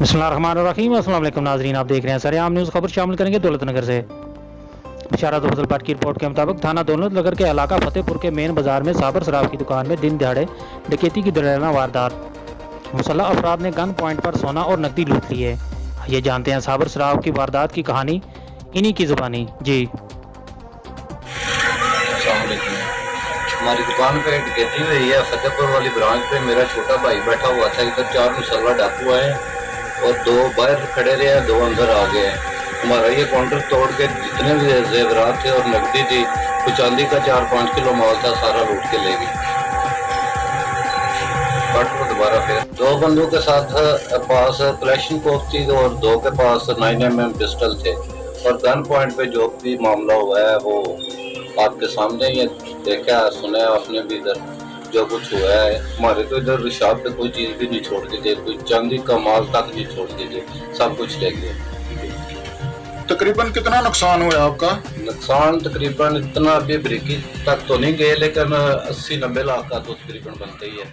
बिस्मिल्लाहिर्रहमानिर्रहीम। अस्सलाम वालेकुम नाज़रीन, आप देख रहे हैं सरेआम न्यूज़। खबर शामिल करेंगे दौलतनगर से। बशारत फजल पाट की रिपोर्ट के मुताबिक थाना दौलतनगर के इलाका फतेहपुर के मेन बाजार में साबर शराब की दुकान में दिन दिहाड़े डकैती की दौराना वारदात। मुसल्लह अफराद ने गन पॉइंट पर सोना और नकदी लूट ली है। ये जानते हैं साबर शराब की वारदात की कहानी इन्हीं की ज़ुबानी। जी, हमारी दुकान पे डकैती हुई है फतेहपुर वाली ब्रांच पे। मेरा छोटा भाई बैठा हुआ था, इधर 4 मुसल्ला डाकू आए और 2 बाहर खड़े रहे हैं, 2 अंदर आ गए। हमारा ये काउंटर तोड़ के जितने भी जेवरात थे और नकदी थी, कुछ चांदी का 4-5 किलो माल था, सारा लूट के ले गए। दोबारा फिर 2 बंदों के साथ पास कलेक्शन कोप थी और 2 के पास 9mm पिस्टल थे। और गन पॉइंट पे जो भी मामला हुआ है वो आपके सामने ही देखा सुना आपने भी। इधर जो कुछ हुआ है, हमारे तो इधर रिशाब पे कोई चीज़ भी नहीं छोड़ दी थी, कोई चांदी का माल तक नहीं छोड़ दी थी, सब कुछ ले गए। तकरीबन कितना नुकसान हुआ आपका? नुकसान तकरीबन इतना अभी बरीकी तक तो नहीं गए, लेकिन 80-90 लाख का तो तकरीबन बनता ही है।